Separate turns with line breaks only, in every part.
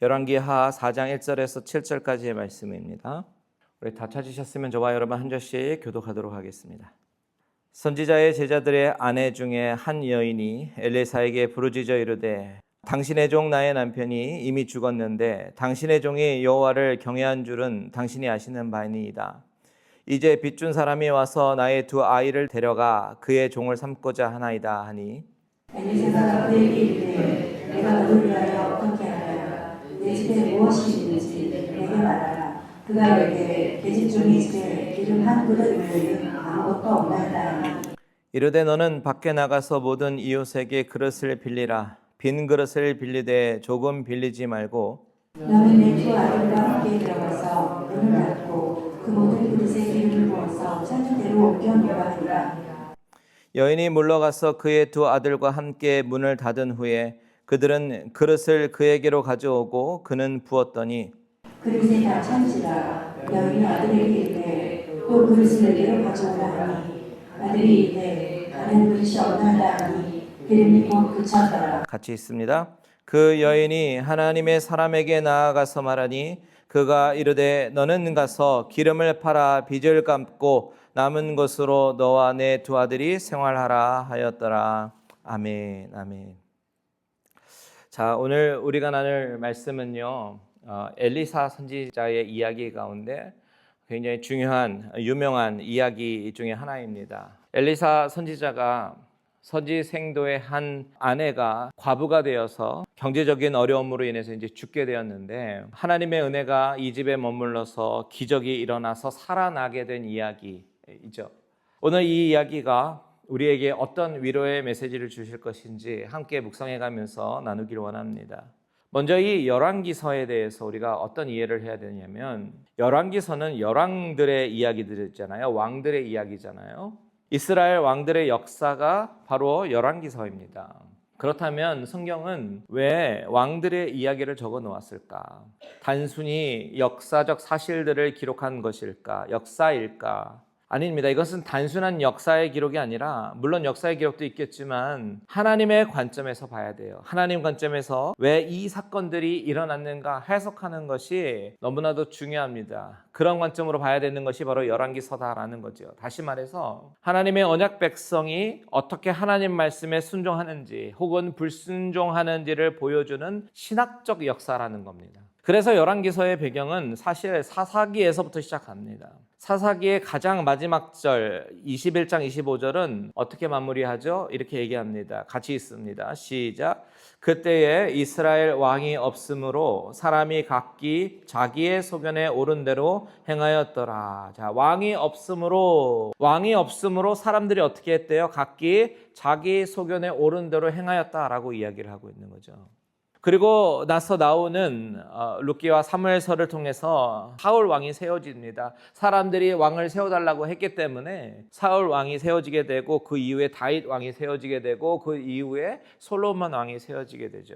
열왕기하 4장 1절에서 7절까지의 말씀입니다. 우리 다 찾으셨으면 저와 여러분 한 절씩 교독하도록 하겠습니다. 선지자의 제자들의 아내 중에 한 여인이 엘리사에게 부르짖어 이르되 당신의 종 나의 남편이 이미 죽었는데 당신의 종이 여호와를 경외한 줄은 당신이 아시는 바이니이다. 이제 빚준 사람이 와서 나의 두 아이를 데려가 그의 종을 삼고자 하나이다 하니
엘리사가 그에게 이르되 내가 너를 위하여 어떻게 하랴. 내 집에 무엇이 있는지 내게 말하라. 그가 이르되 계집 종이 집에 기름 한 그릇 외에는 아무것도 없나이다 하니
이르되 너는 밖에 나가서 모든 이웃에게 그릇을 빌리라. 빈 그릇을 빌리되 조금 빌리지 말고
너는 내 두 아들과 함께 들어가서 문을 닫고 그 모든 그릇에 기름을 부어서 천주대로 옮겨놓으라 하니라.
여인이 물러가서 그의 두 아들과 함께 문을 닫은 후에 그들은 그릇을 그에게로 가져오고 그는 부었더니
그릇에 다 찬지라. 여인이 아들에게 이르되 또 그릇을 내게로 가져오라 하니 아들이 이르되 다른 그릇이 없나이다 하니 기름이 곧 그쳤더라.
같이 있습니다. 그 여인이 하나님의 사람에게 나아가서 말하니 그가 이르되 너는 가서 기름을 팔아 빚을 갚고 남은 것으로 너와 내 두 아들이 생활하라 하였더라. 아멘. 아멘. 자, 오늘 우리가 나눌 말씀은요, 엘리사 선지자의 이야기 가운데 굉장히 중요한 유명한 이야기 중에 하나입니다. 엘리사 선지자가 선지생도의 한 아내가 과부가 되어서 경제적인 어려움으로 인해서 이제 죽게 되었는데 하나님의 은혜가 이 집에 머물러서 기적이 일어나서 살아나게 된 이야기이죠. 오늘 이 이야기가 우리에게 어떤 위로의 메시지를 주실 것인지 함께 묵상해 가면서 나누기를 원합니다. 먼저 이 열왕기서에 대해서 우리가 어떤 이해를 해야 되냐면 열왕기서는 열왕들의 이야기들이잖아요. 왕들의 이야기잖아요. 이스라엘 왕들의 역사가 바로 열왕기서입니다. 그렇다면 성경은 왜 왕들의 이야기를 적어 놓았을까? 단순히 역사적 사실들을 기록한 것일까? 역사일까? 아닙니다. 이것은 단순한 역사의 기록이 아니라 물론 역사의 기록도 있겠지만 하나님의 관점에서 봐야 돼요. 하나님 관점에서 왜 이 사건들이 일어났는가 해석하는 것이 너무나도 중요합니다. 그런 관점으로 봐야 되는 것이 바로 열왕기서다라는 거죠. 다시 말해서 하나님의 언약 백성이 어떻게 하나님 말씀에 순종하는지 혹은 불순종하는지를 보여주는 신학적 역사라는 겁니다. 그래서 열왕기서의 배경은 사실 사사기에서부터 시작합니다. 사사기의 가장 마지막 절 21장 25절은 어떻게 마무리하죠? 이렇게 얘기합니다. 같이 있습니다. 시작. 그때에 이스라엘 왕이 없으므로 사람이 각기 자기의 소견에 옳은 대로 행하였더라. 자, 왕이 없으므로 사람들이 어떻게 했대요? 각기 자기 소견에 옳은 대로 행하였다라고 이야기를 하고 있는 거죠. 그리고 나서 나오는 룻기와 사무엘서를 통해서 사울 왕이 세워집니다. 사람들이 왕을 세워달라고 했기 때문에 사울 왕이 세워지게 되고 그 이후에 다윗 왕이 세워지게 되고 그 이후에 솔로몬 왕이 세워지게 되죠.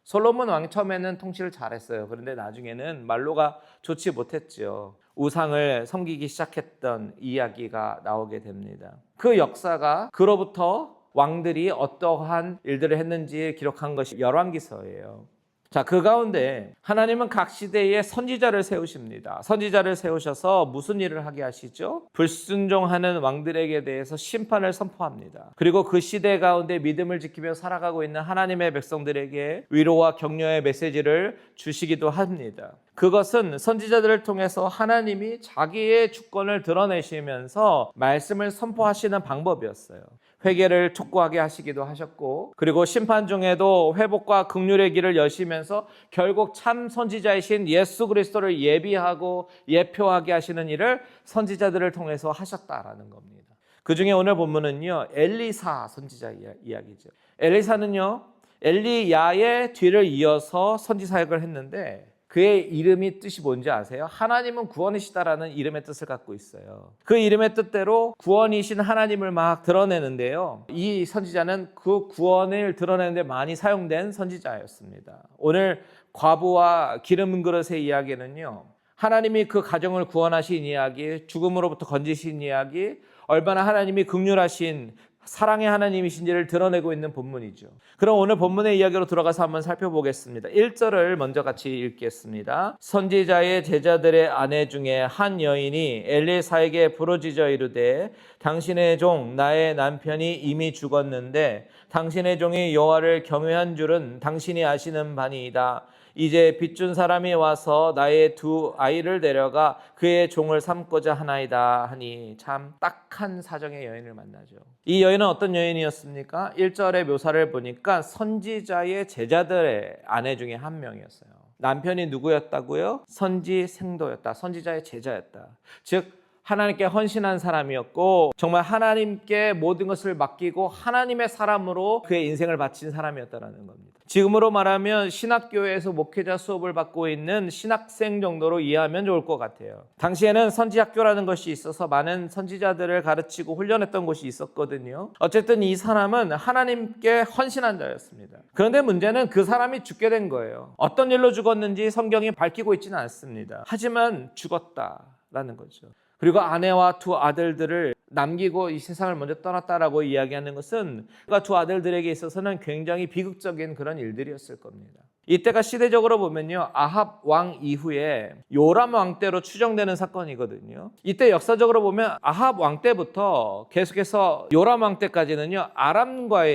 솔로몬 왕이 처음에는 통치를 잘했어요. 그런데 나중에는 말로가 좋지 못했죠. 우상을 섬기기 시작했던 이야기가 나오게 됩니다. 그 역사가 그로부터 왕들이 어떠한 일들을 했는지 기록한 것이 열왕기서예요. 자, 그 가운데 하나님은 각 시대에 선지자를 세우십니다. 선지자를 세우셔서 무슨 일을 하게 하시죠? 불순종하는 왕들에게 대해서 심판을 선포합니다. 그리고 그 시대 가운데 믿음을 지키며 살아가고 있는 하나님의 백성들에게 위로와 격려의 메시지를 주시기도 합니다. 그것은 선지자들을 통해서 하나님이 자기의 주권을 드러내시면서 말씀을 선포하시는 방법이었어요. 회개를 촉구하게 하시기도 하셨고 그리고 심판 중에도 회복과 긍휼의 길을 여시면서 결국 참 선지자이신 예수 그리스도를 예비하고 예표하게 하시는 일을 선지자들을 통해서 하셨다라는 겁니다. 그 중에 오늘 본문은요, 엘리사 선지자 이야기죠. 엘리사는요, 엘리야의 뒤를 이어서 선지 사역을 했는데 그의 이름이 뜻이 뭔지 아세요? 하나님은 구원이시다라는 이름의 뜻을 갖고 있어요. 그 이름의 뜻대로 구원이신 하나님을 막 드러내는데요. 이 선지자는 그 구원을 드러내는데 많이 사용된 선지자였습니다. 오늘 과부와 기름 그릇의 이야기는요, 하나님이 그 가정을 구원하신 이야기, 죽음으로부터 건지신 이야기, 얼마나 하나님이 긍휼하신 사랑의 하나님이신지를 드러내고 있는 본문이죠. 그럼 오늘 본문의 이야기로 들어가서 한번 살펴보겠습니다. 1절을 먼저 같이 읽겠습니다. 선지자의 제자들의 아내 중에 한 여인이 엘리사에게 부르짖어 이르되 당신의 종 나의 남편이 이미 죽었는데 당신의 종이 여호와를 경외한 줄은 당신이 아시는 바니이다. 이제 빚준 사람이 와서 나의 두 아이를 데려가 그의 종을 삼고자 하나이다 하니 참 딱한 사정의 여인을 만나죠. 이 여인은 어떤 여인이었습니까? 1절의 묘사를 보니까 선지자의 제자들의 아내 중에 한 명이었어요. 남편이 누구였다고요? 선지생도였다. 선지자의 제자였다. 즉 하나님께 헌신한 사람이었고 정말 하나님께 모든 것을 맡기고 하나님의 사람으로 그의 인생을 바친 사람이었다는 겁니다. 지금으로 말하면 신학교에서 목회자 수업을 받고 있는 신학생 정도로 이해하면 좋을 것 같아요. 당시에는 선지학교라는 것이 있어서 많은 선지자들을 가르치고 훈련했던 곳이 있었거든요. 어쨌든 이 사람은 하나님께 헌신한 자였습니다. 그런데 문제는 그 사람이 죽게 된 거예요. 어떤 일로 죽었는지 성경이 밝히고 있지는 않습니다. 하지만 죽었다라는 거죠. 그리고 아내와 두 아들들을 남기고 이 세상을 먼저 떠났다라고 이야기하는 것은 그가 두 아들들에게 있어서는 굉장히 비극적인 그런 일들이었을 겁니다. 이때가 시대적으로 보면요, 아합 왕 이후에 요람 왕 때로 추정되는 사건이거든요. 이때 역사적으로 보면 아합 왕 때부터 계속해서 요람 왕 때까지는요,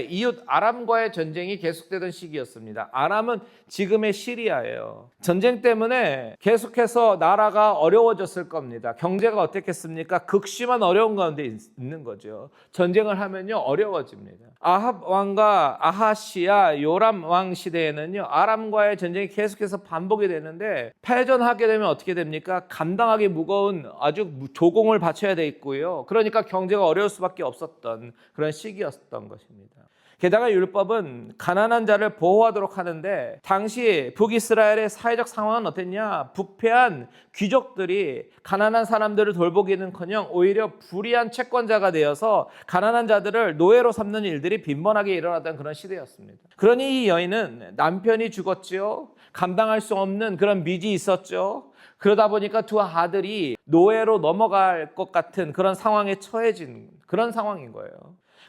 이웃 아람과의 전쟁이 계속되던 시기였습니다. 아람은 지금의 시리아예요. 전쟁 때문에 계속해서 나라가 어려워졌을 겁니다. 경제가 어떻겠습니까? 극심한 어려운 가운데 있는 거죠. 전쟁을 하면요, 어려워집니다. 아합 왕과 아하시아 요람 왕 시대에는요, 아람과의 전쟁이 계속해서 반복이 되는데 패전하게 되면 어떻게 됩니까? 감당하기 무거운 아주 조공을 바쳐야 돼 있고요. 그러니까 경제가 어려울 수밖에 없었던 그런 시기였던 것입니다. 게다가 율법은 가난한 자를 보호하도록 하는데 당시 북이스라엘의 사회적 상황은 어땠냐? 부패한 귀족들이 가난한 사람들을 돌보기는커녕 오히려 불의한 채권자가 되어서 가난한 자들을 노예로 삼는 일들이 빈번하게 일어나던 그런 시대였습니다. 그러니 이 여인은 남편이 죽었지요. 감당할 수 없는 그런 빚이 있었죠. 그러다 보니까 두 아들이 노예로 넘어갈 것 같은 그런 상황에 처해진 그런 상황인 거예요.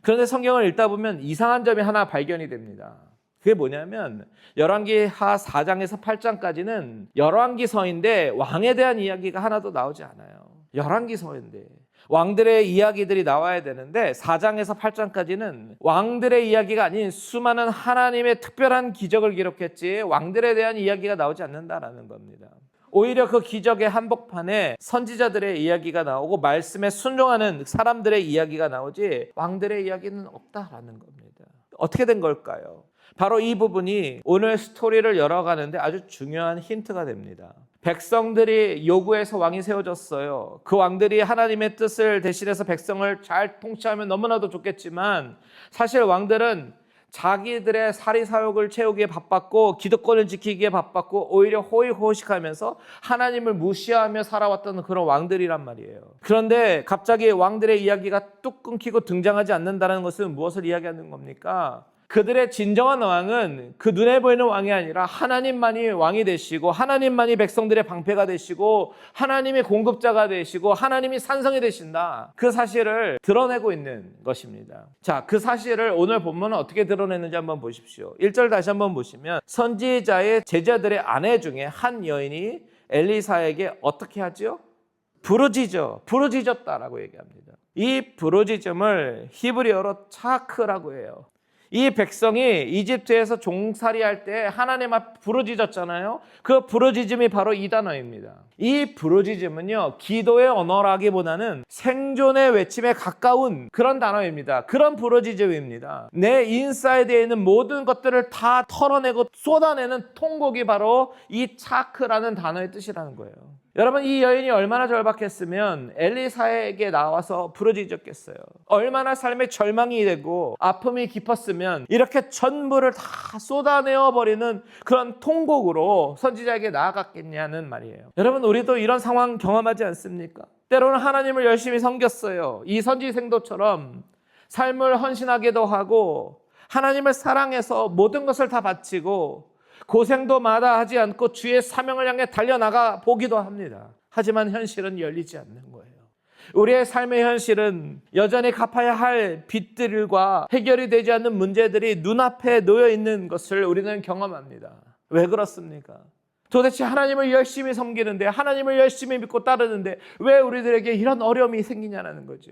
그런데 성경을 읽다 보면 이상한 점이 하나 발견이 됩니다. 그게 뭐냐면 열왕기하 4장에서 8장까지는 열왕기서인데 왕에 대한 이야기가 하나도 나오지 않아요. 열왕기서인데 왕들의 이야기들이 나와야 되는데 4장에서 8장까지는 왕들의 이야기가 아닌 수많은 하나님의 특별한 기적을 기록했지 왕들에 대한 이야기가 나오지 않는다라는 겁니다. 오히려 그 기적의 한복판에 선지자들의 이야기가 나오고 말씀에 순종하는 사람들의 이야기가 나오지 왕들의 이야기는 없다라는 겁니다. 어떻게 된 걸까요? 바로 이 부분이 오늘 스토리를 열어가는데 아주 중요한 힌트가 됩니다. 백성들이 요구해서 왕이 세워졌어요. 그 왕들이 하나님의 뜻을 대신해서 백성을 잘 통치하면 너무나도 좋겠지만 사실 왕들은 자기들의 사리사욕을 채우기에 바빴고 기득권을 지키기에 바빴고 오히려 호의호식하면서 하나님을 무시하며 살아왔던 그런 왕들이란 말이에요. 그런데 갑자기 왕들의 이야기가 뚝 끊기고 등장하지 않는다는 것은 무엇을 이야기하는 겁니까? 그들의 진정한 왕은 그 눈에 보이는 왕이 아니라 하나님만이 왕이 되시고 하나님만이 백성들의 방패가 되시고 하나님의 공급자가 되시고 하나님이 산성이 되신다. 그 사실을 드러내고 있는 것입니다. 자, 그 사실을 오늘 본문은 어떻게 드러내는지 한번 보십시오. 1절 다시 한번 보시면 선지자의 제자들의 아내 중에 한 여인이 엘리사에게 어떻게 하죠? 부르짖었다라고 얘기합니다. 이 부르짖음을 히브리어로 차크라고 해요. 이 백성이 이집트에서 종살이할 때 하나님 앞 부르짖었잖아요. 그 부르짖음이 바로 이 단어입니다. 이 부르짖음은요, 기도의 언어라기보다는 생존의 외침에 가까운 그런 단어입니다. 그런 부르짖음입니다. 내 인사이드에 있는 모든 것들을 다 털어내고 쏟아내는 통곡이 바로 이 차크라는 단어의 뜻이라는 거예요. 여러분, 이 여인이 얼마나 절박했으면 엘리사에게 나와서 부르짖었겠어요. 얼마나 삶에 절망이 되고 아픔이 깊었으면 이렇게 전부를 다 쏟아내어 버리는 그런 통곡으로 선지자에게 나아갔겠냐는 말이에요. 여러분, 우리도 이런 상황 경험하지 않습니까? 때로는 하나님을 열심히 섬겼어요. 이 선지생도처럼 삶을 헌신하기도 하고 하나님을 사랑해서 모든 것을 다 바치고 고생도 마다하지 않고 주의 사명을 향해 달려나가 보기도 합니다. 하지만 현실은 열리지 않는 거예요.
우리의 삶의 현실은 여전히 갚아야 할 빚들과 해결이 되지 않는 문제들이 눈앞에 놓여 있는 것을 우리는 경험합니다. 왜 그렇습니까? 도대체 하나님을 열심히 섬기는데, 하나님을 열심히 믿고 따르는데 왜 우리들에게 이런 어려움이 생기냐는 거죠.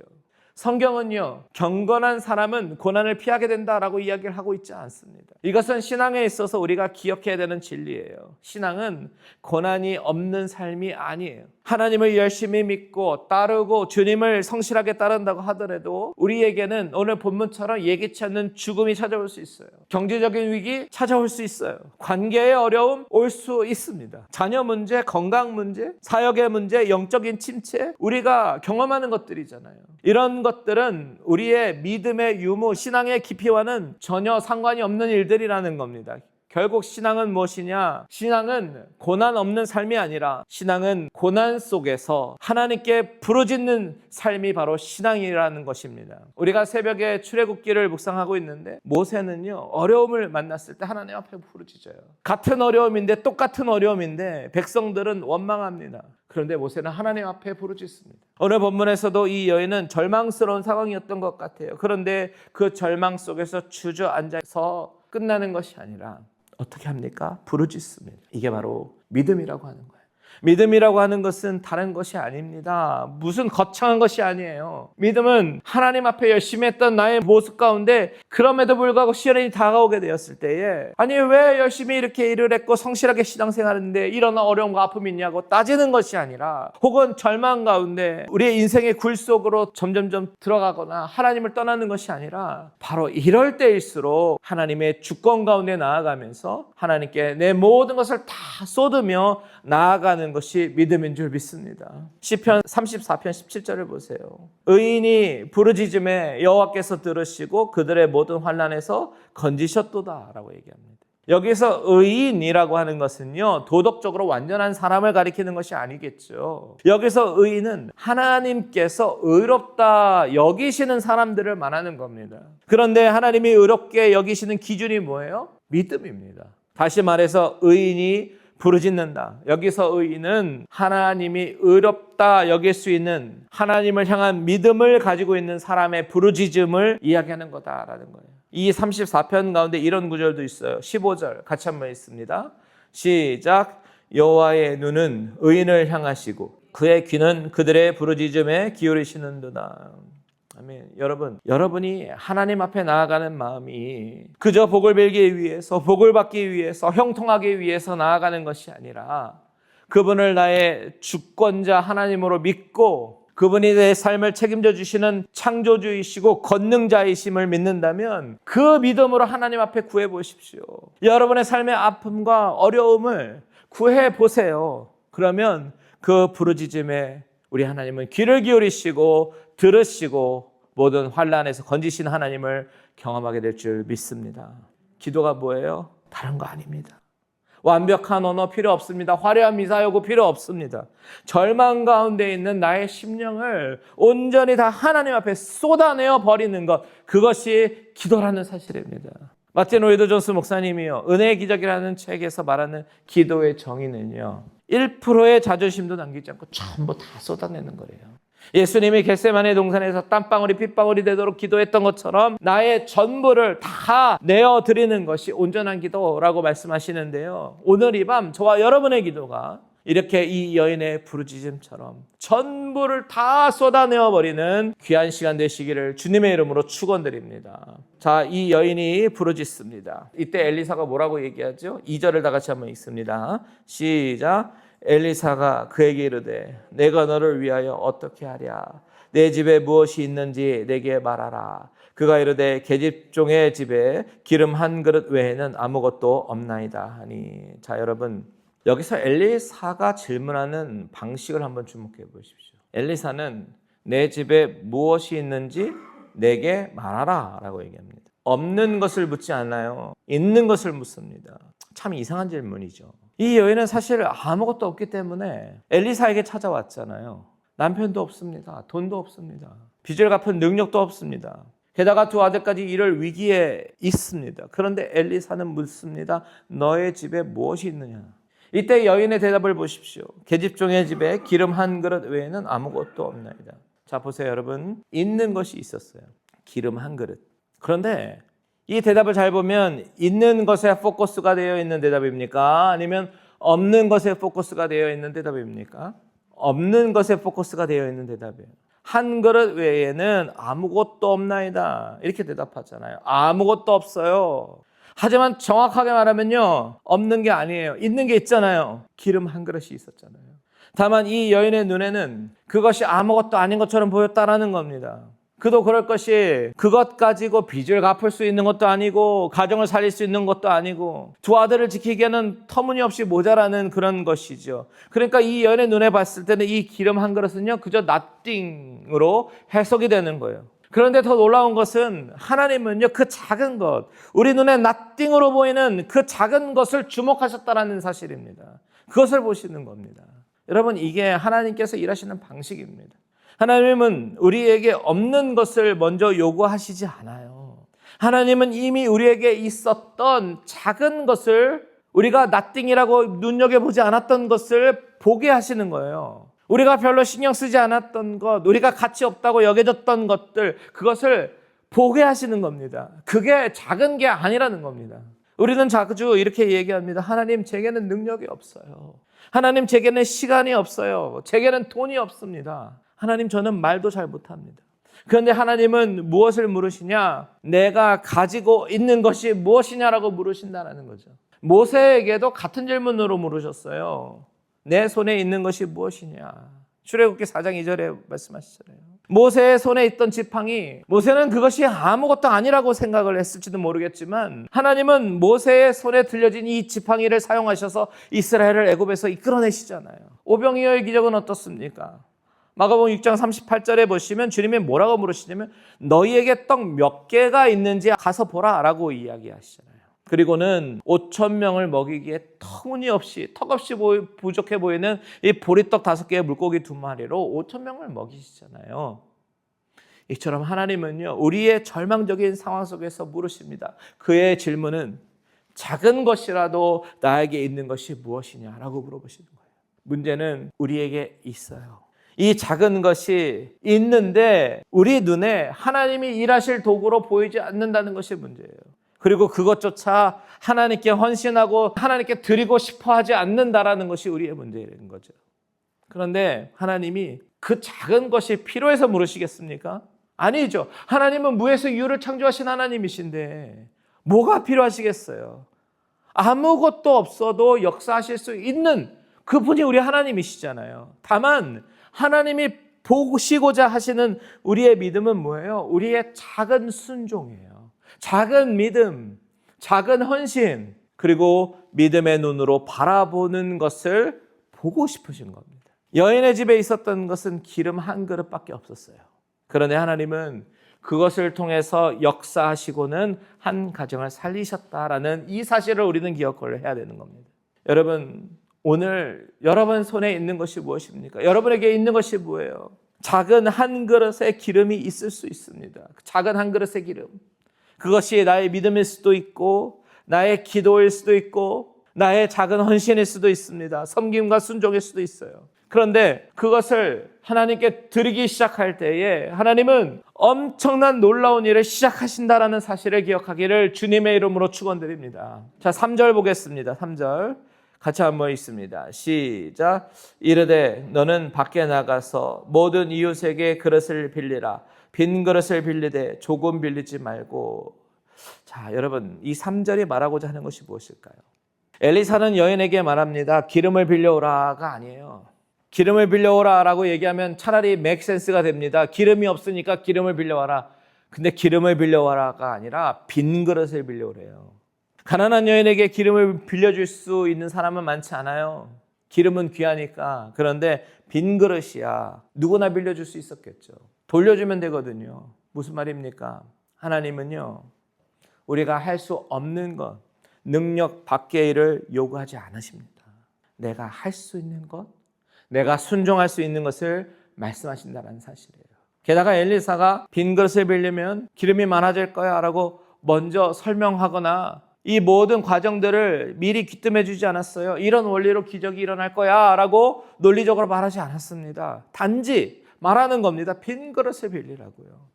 성경은요, 경건한 사람은 고난을 피하게 된다라고 이야기를 하고 있지 않습니다. 이것은 신앙에 있어서 우리가 기억해야 되는 진리예요. 신앙은 고난이 없는 삶이 아니에요. 하나님을 열심히 믿고 따르고 주님을 성실하게 따른다고 하더라도 우리에게는 오늘 본문처럼 예기치 않는 죽음이 찾아올 수 있어요. 경제적인 위기 찾아올 수 있어요. 관계의 어려움 올 수 있습니다. 자녀 문제, 건강 문제, 사역의 문제, 영적인 침체, 우리가 경험하는 것들이잖아요. 이런 것들은 우리의 믿음의 유무, 신앙의 깊이와는 전혀 상관이 없는 일들이라는 겁니다. 결국 신앙은 무엇이냐? 신앙은 고난 없는 삶이 아니라 신앙은 고난 속에서 하나님께 부르짖는 삶이 바로 신앙이라는 것입니다. 우리가 새벽에 출애굽기를 묵상하고 있는데 모세는요, 어려움을 만났을 때 하나님 앞에 부르짖어요. 같은 어려움인데, 똑같은 어려움인데 백성들은 원망합니다. 그런데 모세는 하나님 앞에 부르짖습니다. 오늘 본문에서도 이 여인은 절망스러운 상황이었던 것 같아요. 그런데 그 절망 속에서 주저앉아서 끝나는 것이 아니라 어떻게 합니까? 부르짖습니다. 이게 바로 믿음이라고 하는 거예요. 믿음이라고 하는 것은 다른 것이 아닙니다. 무슨 거창한 것이 아니에요. 믿음은 하나님 앞에 열심히 했던 나의 모습 가운데 그럼에도 불구하고 시련이 다가오게 되었을 때에, 아니 왜 열심히 이렇게 일을 했고 성실하게 신앙생활했는데 이런 어려움과 아픔이 있냐고 따지는 것이 아니라, 혹은 절망 가운데 우리의 인생의 굴 속으로 점점점 들어가거나 하나님을 떠나는 것이 아니라 바로 이럴 때일수록 하나님의 주권 가운데 나아가면서 하나님께 내 모든 것을 다 쏟으며 나아가는 것이 믿음인 줄 믿습니다. 시편 34편 17절을 보세요. 의인이 부르짖음에 여호와께서 들으시고 그들의 모든 환난에서 건지셨도다 라고 얘기합니다. 여기서 의인이라고 하는 것은요, 도덕적으로 완전한 사람을 가리키는 것이 아니겠죠. 여기서 의인은 하나님께서 의롭다 여기시는 사람들을 말하는 겁니다. 그런데 하나님이 의롭게 여기시는 기준이 뭐예요? 믿음입니다. 다시 말해서 의인이 부르짖는다. 여기서 의인은 하나님이 의롭다 여길 수 있는, 하나님을 향한 믿음을 가지고 있는 사람의 부르짖음을 이야기하는 거다라는 거예요. 이 34편 가운데 이런 구절도 있어요. 15절 같이 한번 읽습니다. 시작. 여호와의 눈은 의인을 향하시고 그의 귀는 그들의 부르짖음에 기울이시는도다. 아멘. 여러분이 하나님 앞에 나아가는 마음이 그저 복을 빌기 위해서, 복을 받기 위해서, 형통하기 위해서 나아가는 것이 아니라 그분을 나의 주권자 하나님으로 믿고 그분이 내 삶을 책임져 주시는 창조주이시고 권능자이심을 믿는다면 그 믿음으로 하나님 앞에 구해 보십시오. 여러분의 삶의 아픔과 어려움을 구해 보세요. 그러면 그 부르짖음에 우리 하나님은 귀를 기울이시고 들으시고 모든 환난에서 건지신 하나님을 경험하게 될 줄 믿습니다. 기도가 뭐예요? 다른 거 아닙니다. 완벽한 언어 필요 없습니다. 화려한 미사여구 필요 없습니다. 절망 가운데 있는 나의 심령을 온전히 다 하나님 앞에 쏟아내어 버리는 것, 그것이 기도라는 사실입니다. 마틴 로이드 존스 목사님이요, 은혜의 기적이라는 책에서 말하는 기도의 정의는요, 1%의 자존심도 남기지 않고 전부 다 쏟아내는 거예요. 예수님이 겟세마네 동산에서 땀방울이 핏방울이 되도록 기도했던 것처럼 나의 전부를 다 내어드리는 것이 온전한 기도라고 말씀하시는데요. 오늘 이 밤 저와 여러분의 기도가 이렇게 이 여인의 부르짖음처럼 전부를 다 쏟아내어버리는 귀한 시간 되시기를 주님의 이름으로 축원드립니다. 자, 이 여인이 부르짖습니다. 이때 엘리사가 뭐라고 얘기하죠? 2절을 다 같이 한번 읽습니다. 시작. 엘리사가 그에게 이르되 내가 너를 위하여 어떻게 하랴? 내 집에 무엇이 있는지 내게 말하라. 그가 이르되 계집종의 집에 기름 한 그릇 외에는 아무것도 없나이다 하니. 자, 여러분, 여기서 엘리사가 질문하는 방식을 한번 주목해 보십시오. 엘리사는 내 집에 무엇이 있는지 내게 말하라 라고 얘기합니다. 없는 것을 묻지 않아요. 있는 것을 묻습니다. 참 이상한 질문이죠. 이 여인은 사실 아무것도 없기 때문에 엘리사에게 찾아왔잖아요. 남편도 없습니다. 돈도 없습니다. 빚을 갚은 능력도 없습니다. 게다가 두 아들까지 이럴 위기에 있습니다. 그런데 엘리사는 묻습니다. 너의 집에 무엇이 있느냐? 이때 여인의 대답을 보십시오. 계집종의 집에 기름 한 그릇 외에는 아무것도 없나이다. 자, 보세요, 여러분. 있는 것이 있었어요. 기름 한 그릇. 그런데 이 대답을 잘 보면 있는 것에 포커스가 되어 있는 대답입니까? 아니면 없는 것에 포커스가 되어 있는 대답입니까? 없는 것에 포커스가 되어 있는 대답이에요. 한 그릇 외에는 아무것도 없나이다. 이렇게 대답하잖아요. 아무것도 없어요. 하지만 정확하게 말하면요, 없는 게 아니에요. 있는 게 있잖아요. 기름 한 그릇이 있었잖아요. 다만 이 여인의 눈에는 그것이 아무것도 아닌 것처럼 보였다라는 겁니다. 그도 그럴 것이 그것 가지고 빚을 갚을 수 있는 것도 아니고 가정을 살릴 수 있는 것도 아니고 두 아들을 지키기에는 터무니없이 모자라는 그런 것이죠. 그러니까 이 여인의 눈에 봤을 때는 이 기름 한 그릇은요, 그저 nothing으로 해석이 되는 거예요. 그런데 더 놀라운 것은 하나님은요, 그 작은 것, 우리 눈에 nothing으로 보이는 그 작은 것을 주목하셨다는 사실입니다. 그것을 보시는 겁니다. 여러분, 이게 하나님께서 일하시는 방식입니다. 하나님은 우리에게 없는 것을 먼저 요구하시지 않아요. 하나님은 이미 우리에게 있었던 작은 것을, 우리가 nothing이라고 눈여겨보지 않았던 것을 보게 하시는 거예요. 우리가 별로 신경 쓰지 않았던 것, 우리가 가치 없다고 여겨졌던 것들, 그것을 보게 하시는 겁니다. 그게 작은 게 아니라는 겁니다. 우리는 자주 이렇게 얘기합니다. 하나님, 제게는 능력이 없어요. 하나님, 제게는 시간이 없어요. 제게는 돈이 없습니다. 하나님, 저는 말도 잘 못합니다. 그런데 하나님은 무엇을 물으시냐? 내가 가지고 있는 것이 무엇이냐라고 물으신다는 거죠. 모세에게도 같은 질문으로 물으셨어요. 내 손에 있는 것이 무엇이냐? 출애굽기 4장 2절에 말씀하시잖아요. 모세의 손에 있던 지팡이, 모세는 그것이 아무것도 아니라고 생각을 했을지도 모르겠지만 하나님은 모세의 손에 들려진 이 지팡이를 사용하셔서 이스라엘을 애굽에서 이끌어내시잖아요. 오병이어의 기적은 어떻습니까? 마가복음 6장 38절에 보시면 주님이 뭐라고 물으시냐면 너희에게 떡 몇 개가 있는지 가서 보라 라고 이야기하시잖아요. 그리고는 5,000명을 먹이기에 턱없이 부족해 보이는 이 보리떡 5개의 물고기 2마리로 5,000명을 먹이시잖아요. 이처럼 하나님은요, 우리의 절망적인 상황 속에서 물으십니다. 그의 질문은 작은 것이라도 나에게 있는 것이 무엇이냐라고 물어보시는 거예요. 문제는 우리에게 있어요. 이 작은 것이 있는데 우리 눈에 하나님이 일하실 도구로 보이지 않는다는 것이 문제예요. 그리고 그것조차 하나님께 헌신하고 하나님께 드리고 싶어 하지 않는다라는 것이 우리의 문제인 거죠. 그런데 하나님이 그 작은 것이 필요해서 물으시겠습니까? 아니죠. 하나님은 무에서 유를 창조하신 하나님이신데 뭐가 필요하시겠어요? 아무것도 없어도 역사하실 수 있는 그분이 우리 하나님이시잖아요. 다만 하나님이 보시고자 하시는 우리의 믿음은 뭐예요? 우리의 작은 순종이에요. 작은 믿음, 작은 헌신, 그리고 믿음의 눈으로 바라보는 것을 보고 싶으신 겁니다. 여인의 집에 있었던 것은 기름 한 그릇밖에 없었어요. 그런데 하나님은 그것을 통해서 역사하시고는 한 가정을 살리셨다라는 이 사실을 우리는 기억을 해야 되는 겁니다. 여러분, 오늘 여러분 손에 있는 것이 무엇입니까? 여러분에게 있는 것이 뭐예요? 작은 한 그릇의 기름이 있을 수 있습니다. 작은 한 그릇의 기름. 그것이 나의 믿음일 수도 있고 나의 기도일 수도 있고 나의 작은 헌신일 수도 있습니다. 섬김과 순종일 수도 있어요. 그런데 그것을 하나님께 드리기 시작할 때에 하나님은 엄청난 놀라운 일을 시작하신다라는 사실을 기억하기를 주님의 이름으로 축원드립니다. 자, 3절 보겠습니다. 3절 같이 한번 읽습니다. 시작. 이르되 너는 밖에 나가서 모든 이웃에게 그릇을 빌리라. 빈 그릇을 빌리되 조금 빌리지 말고. 자, 여러분, 이 3절이 말하고자 하는 것이 무엇일까요? 엘리사는 여인에게 말합니다. 기름을 빌려오라가 아니에요. 기름을 빌려오라라고 얘기하면 차라리 맥센스가 됩니다. 기름이 없으니까 기름을 빌려와라. 근데 기름을 빌려와라가 아니라 빈 그릇을 빌려오래요. 가난한 여인에게 기름을 빌려줄 수 있는 사람은 많지 않아요. 기름은 귀하니까. 그런데 빈 그릇이야. 누구나 빌려줄 수 있었겠죠. 돌려주면 되거든요. 무슨 말입니까? 하나님은요, 우리가 할 수 없는 것, 능력 밖의 일을 요구하지 않으십니다. 내가 할 수 있는 것, 내가 순종할 수 있는 것을 말씀하신다는 사실이에요. 게다가 엘리사가 빈 그릇을 빌리면 기름이 많아질 거야 라고 먼저 설명하거나 이 모든 과정들을 미리 귀뜸해 주지 않았어요. 이런 원리로 기적이 일어날 거야 라고 논리적으로 말하지 않았습니다. 단지 말하는 겁니다. 빈 그릇을 빌리라고요.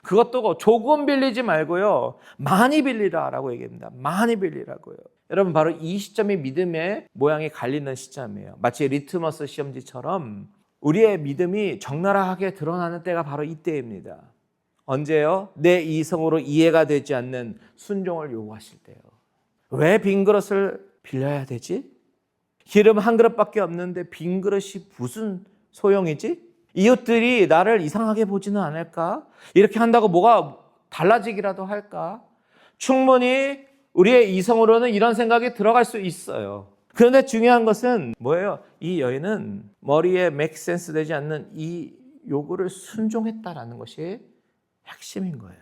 그것도 조금 빌리지 말고요. 많이 빌리라라고 얘기합니다. 많이 빌리라고요. 여러분 바로 이 시점이 믿음의 모양이 갈리는 시점이에요. 마치 리트머스 시험지처럼 우리의 믿음이 적나라하게 드러나는 때가 바로 이때입니다. 언제요? 내 이성으로 이해가 되지 않는 순종을 요구하실 때요. 왜 빈 그릇을 빌려야 되지? 기름 한 그릇밖에 없는데 빈 그릇이 무슨 소용이지? 이웃들이 나를 이상하게 보지는 않을까? 이렇게 한다고 뭐가 달라지기라도 할까? 충분히 우리의 이성으로는 이런 생각이 들어갈 수 있어요. 그런데 중요한 것은 뭐예요? 이 여인은 머리에 make sense 되지 않는 이 요구를 순종했다라는 것이 핵심인 거예요.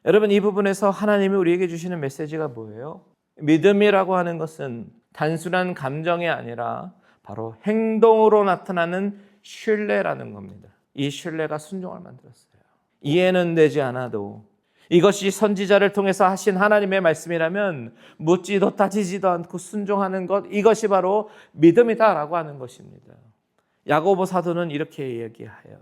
여러분 이 부분에서 하나님이 우리에게 주시는 메시지가 뭐예요? 믿음이라고 하는 것은 단순한 감정이 아니라 바로 행동으로 나타나는 신뢰라는 겁니다. 이 신뢰가 순종을 만들었어요. 이해는 되지 않아도 이것이 선지자를 통해서 하신 하나님의 말씀이라면 묻지도 따지지도 않고 순종하는 것, 이것이 바로 믿음이다라고 하는 것입니다. 야고보 사도는 이렇게 이야기해요.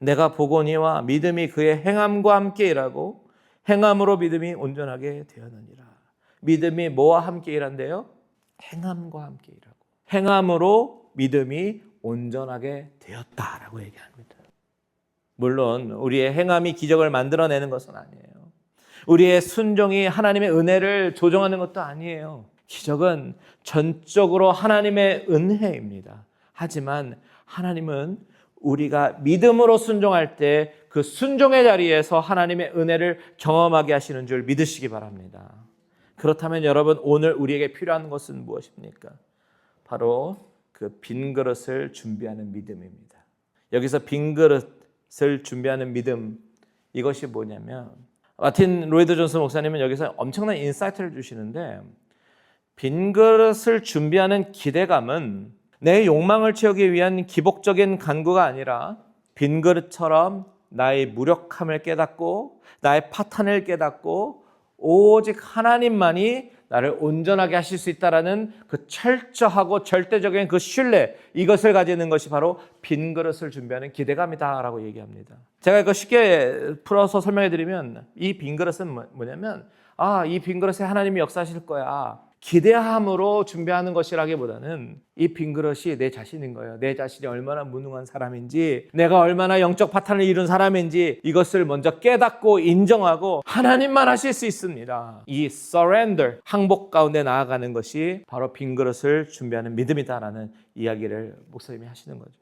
내가 보거니와 믿음이 그의 행함과 함께 일하고 행함으로 믿음이 온전하게 되었느니라. 믿음이 뭐와 함께 일한대요? 행함과 함께 일하고 행함으로 믿음이 온전하게 되었다라고 얘기합니다. 물론 우리의 행함이 기적을 만들어내는 것은 아니에요. 우리의 순종이 하나님의 은혜를 조정하는 것도 아니에요. 기적은 전적으로 하나님의 은혜입니다. 하지만 하나님은 우리가 믿음으로 순종할 때 그 순종의 자리에서 하나님의 은혜를 경험하게 하시는 줄 믿으시기 바랍니다. 그렇다면 여러분 오늘 우리에게 필요한 것은 무엇입니까? 바로 그 빈 그릇을 준비하는 믿음입니다. 여기서 빈 그릇을 준비하는 믿음, 이것이 뭐냐면 마틴 로이드 존스 목사님은 여기서 엄청난 인사이트를 주시는데 빈 그릇을 준비하는 기대감은 내 욕망을 채우기 위한 기복적인 간구가 아니라 빈 그릇처럼 나의 무력함을 깨닫고 나의 파탄을 깨닫고 오직 하나님만이 나를 온전하게 하실 수 있다라는 그 철저하고 절대적인 그 신뢰, 이것을 가지는 것이 바로 빈 그릇을 준비하는 기대감이다라고 얘기합니다. 제가 이거 쉽게 풀어서 설명해 드리면 이 빈 그릇은 뭐냐면 이 빈 그릇에 하나님이 역사하실 거야. 기대함으로 준비하는 것이라기보다는 이 빈 그릇이 내 자신인 거예요. 내 자신이 얼마나 무능한 사람인지, 내가 얼마나 영적 파탄을 이룬 사람인지 이것을 먼저 깨닫고 인정하고 하나님만 하실 수 있습니다. 이 surrender, 항복 가운데 나아가는 것이 바로 빈 그릇을 준비하는 믿음이다라는 이야기를 목사님이 하시는 거죠.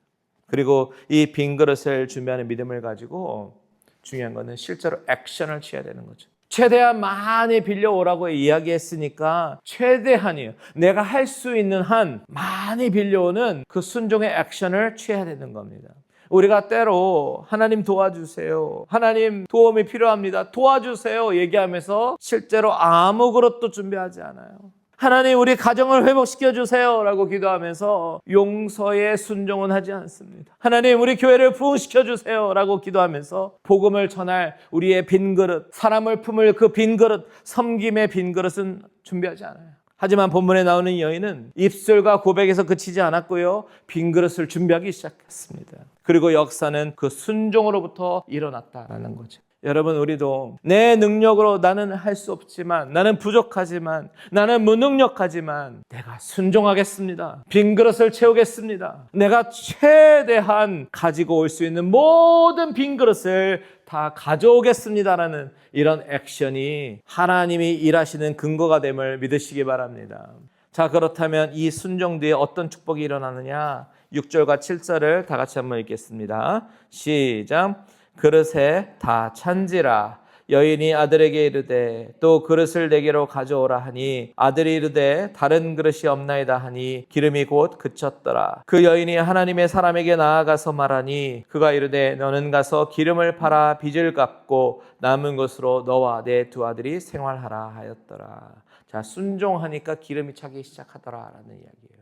그리고 이 빈 그릇을 준비하는 믿음을 가지고 중요한 것은 실제로 액션을 취해야 되는 거죠. 최대한 많이 빌려오라고 이야기했으니까 최대한이요. 내가 할 수 있는 한 많이 빌려오는 그 순종의 액션을 취해야 되는 겁니다. 우리가 때로 하나님 도와주세요. 하나님 도움이 필요합니다. 도와주세요. 얘기하면서 실제로 아무 그릇도 준비하지 않아요. 하나님 우리 가정을 회복시켜 주세요 라고 기도하면서 용서의 순종은 하지 않습니다. 하나님 우리 교회를 부흥시켜 주세요 라고 기도하면서 복음을 전할 우리의 빈 그릇, 사람을 품을 그 빈 그릇, 섬김의 빈 그릇은 준비하지 않아요. 하지만 본문에 나오는 이 여인은 입술과 고백에서 그치지 않았고요. 빈 그릇을 준비하기 시작했습니다. 그리고 역사는 그 순종으로부터 일어났다라는 거죠. 여러분 우리도 내 능력으로 나는 할 수 없지만, 나는 부족하지만, 나는 무능력하지만 내가 순종하겠습니다. 빈 그릇을 채우겠습니다. 내가 최대한 가지고 올 수 있는 모든 빈 그릇을 다 가져오겠습니다라는 이런 액션이 하나님이 일하시는 근거가 됨을 믿으시기 바랍니다. 자, 그렇다면 이 순종 뒤에 어떤 축복이 일어나느냐? 6절과 7절을 다 같이 한번 읽겠습니다. 시작. 그릇에 다 찬지라. 여인이 아들에게 이르되 또 그릇을 내게로 가져오라 하니 아들이 이르되 다른 그릇이 없나이다 하니 기름이 곧 그쳤더라. 그 여인이 하나님의 사람에게 나아가서 말하니 그가 이르되 너는 가서 기름을 팔아 빚을 갚고 남은 것으로 너와 내 두 아들이 생활하라 하였더라. 자, 순종하니까 기름이 차기 시작하더라라는 이야기예요.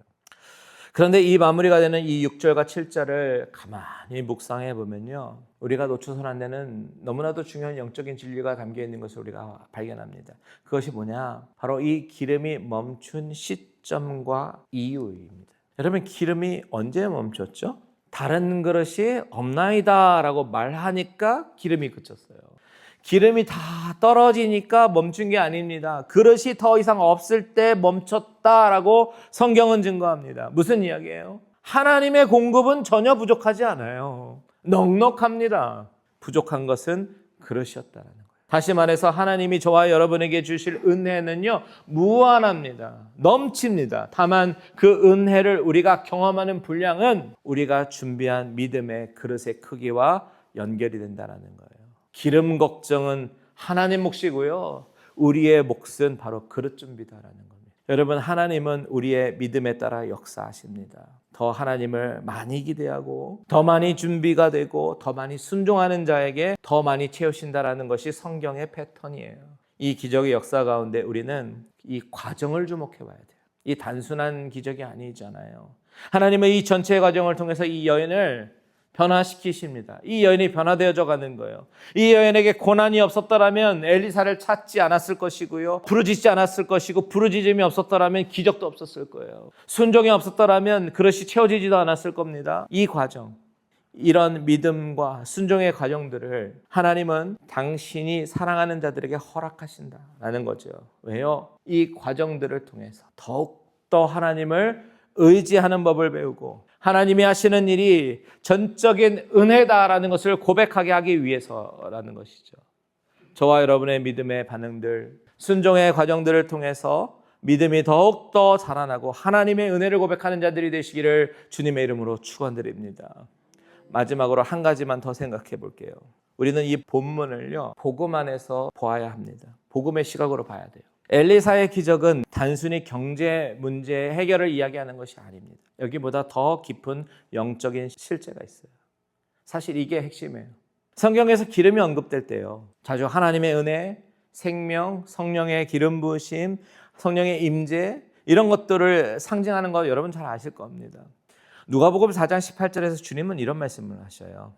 그런데 이 마무리가 되는 이 6절과 7절을 가만히 묵상해 보면요, 우리가 놓쳐서는 안 되는 너무나도 중요한 영적인 진리가 담겨 있는 것을 우리가 발견합니다. 그것이 뭐냐? 바로 이 기름이 멈춘 시점과 이유입니다. 여러분, 기름이 언제 멈췄죠? 다른 그릇이 없나이다 라고 말하니까 기름이 그쳤어요. 기름이 다 떨어지니까 멈춘 게 아닙니다. 그릇이 더 이상 없을 때 멈췄다라고 성경은 증거합니다. 무슨 이야기예요? 하나님의 공급은 전혀 부족하지 않아요. 넉넉합니다. 부족한 것은 그릇이었다는 거예요. 다시 말해서 하나님이 저와 여러분에게 주실 은혜는요, 무한합니다. 넘칩니다. 다만 그 은혜를 우리가 경험하는 분량은 우리가 준비한 믿음의 그릇의 크기와 연결이 된다는 거예요. 기름 걱정은 하나님 몫이고요, 우리의 몫은 바로 그릇 준비다라는 겁니다. 여러분, 하나님은 우리의 믿음에 따라 역사하십니다. 더 하나님을 많이 기대하고 더 많이 준비가 되고 더 많이 순종하는 자에게 더 많이 채우신다라는 것이 성경의 패턴이에요. 이 기적의 역사 가운데 우리는 이 과정을 주목해 봐야 돼요. 이 단순한 기적이 아니잖아요. 하나님은 이 전체 과정을 통해서 이 여인을 변화시키십니다. 이 여인이 변화되어져 가는 거예요. 이 여인에게 고난이 없었더라면 엘리사를 찾지 않았을 것이고요, 부르짖지 않았을 것이고, 부르짖음이 없었더라면 기적도 없었을 거예요. 순종이 없었더라면 그릇이 채워지지도 않았을 겁니다. 이 과정, 이런 믿음과 순종의 과정들을 하나님은 당신이 사랑하는 자들에게 허락하신다라는 거죠. 왜요? 이 과정들을 통해서 더욱더 하나님을 의지하는 법을 배우고 하나님이 하시는 일이 전적인 은혜다라는 것을 고백하게 하기 위해서라는 것이죠. 저와 여러분의 믿음의 반응들, 순종의 과정들을 통해서 믿음이 더욱더 자라나고 하나님의 은혜를 고백하는 자들이 되시기를 주님의 이름으로 축원드립니다. 마지막으로 한 가지만 더 생각해 볼게요. 우리는 이 본문을요, 복음 안에서 보아야 합니다. 복음의 시각으로 봐야 돼요. 엘리사의 기적은 단순히 경제 문제 해결을 이야기하는 것이 아닙니다. 여기보다 더 깊은 영적인 실제가 있어요. 사실 이게 핵심이에요. 성경에서 기름이 언급될 때요, 자주 하나님의 은혜, 생명, 성령의 기름 부으심, 성령의 임재, 이런 것들을 상징하는 거 여러분 잘 아실 겁니다. 누가복음 4장 18절에서 주님은 이런 말씀을 하셔요.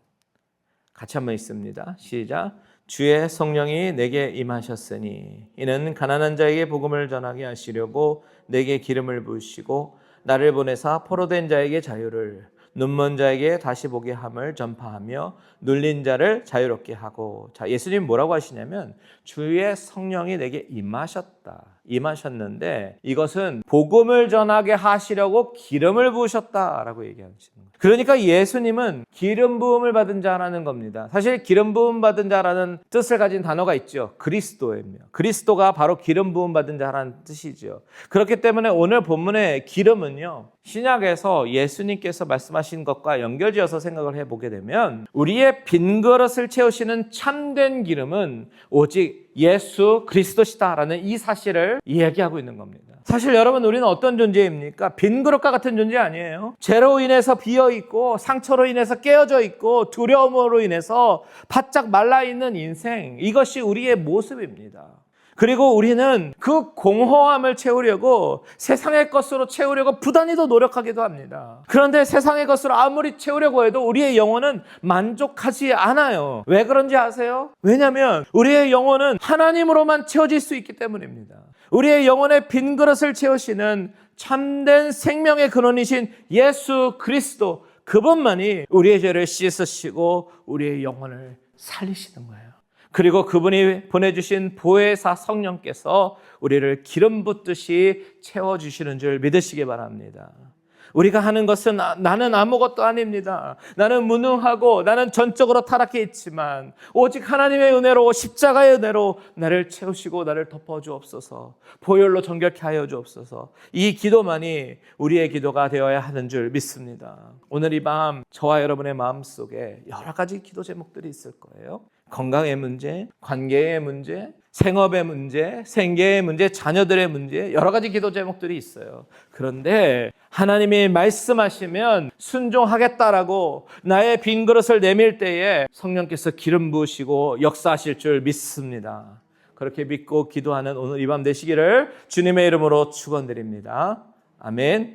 같이 한번 읽습니다. 시작. 주의 성령이 내게 임하셨으니 이는 가난한 자에게 복음을 전하게 하시려고 내게 기름을 부으시고 나를 보내사 포로된 자에게 자유를, 눈먼 자에게 다시 보게 함을 전파하며 눌린 자를 자유롭게 하고. 자, 예수님 뭐라고 하시냐면 주의 성령이 내게 임하셨는데 이것은 복음을 전하게 하시려고 기름을 부으셨다라고 얘기하시는 거예요. 그러니까 예수님은 기름 부음을 받은 자라는 겁니다. 사실 기름 부음 받은 자라는 뜻을 가진 단어가 있죠. 그리스도입니다. 그리스도가 바로 기름 부음 받은 자라는 뜻이죠. 그렇기 때문에 오늘 본문의 기름은요, 신약에서 예수님께서 말씀하신 것과 연결지어서 생각을 해보게 되면 우리의 빈 그릇을 채우시는 참된 기름은 오직 예수 그리스도시다라는 이 사실을 이야기하고 있는 겁니다. 사실 여러분, 우리는 어떤 존재입니까? 빈 그릇과 같은 존재 아니에요. 죄로 인해서 비어있고 상처로 인해서 깨어져 있고 두려움으로 인해서 바짝 말라있는 인생, 이것이 우리의 모습입니다. 그리고 우리는 그 공허함을 채우려고 세상의 것으로 채우려고 부단히도 노력하기도 합니다. 그런데 세상의 것으로 아무리 채우려고 해도 우리의 영혼은 만족하지 않아요. 왜 그런지 아세요? 왜냐하면 우리의 영혼은 하나님으로만 채워질 수 있기 때문입니다. 우리의 영혼의 빈 그릇을 채우시는 참된 생명의 근원이신 예수 그리스도, 그분만이 우리의 죄를 씻으시고 우리의 영혼을 살리시는 거예요. 그리고 그분이 보내주신 보혜사 성령께서 우리를 기름 붓듯이 채워주시는 줄 믿으시기 바랍니다. 우리가 하는 것은 나는 아무것도 아닙니다. 나는 무능하고 나는 전적으로 타락해 있지만 오직 하나님의 은혜로, 십자가의 은혜로 나를 채우시고 나를 덮어주옵소서, 보혈로 정결케 하여 주옵소서. 이 기도만이 우리의 기도가 되어야 하는 줄 믿습니다. 오늘 이 밤 저와 여러분의 마음속에 여러 가지 기도 제목들이 있을 거예요. 건강의 문제, 관계의 문제, 생업의 문제, 생계의 문제, 자녀들의 문제, 여러 가지 기도 제목들이 있어요. 그런데 하나님이 말씀하시면 순종하겠다라고 나의 빈 그릇을 내밀 때에 성령께서 기름 부으시고 역사하실 줄 믿습니다. 그렇게 믿고 기도하는 오늘 이 밤 되시기를 주님의 이름으로 축원드립니다. 아멘.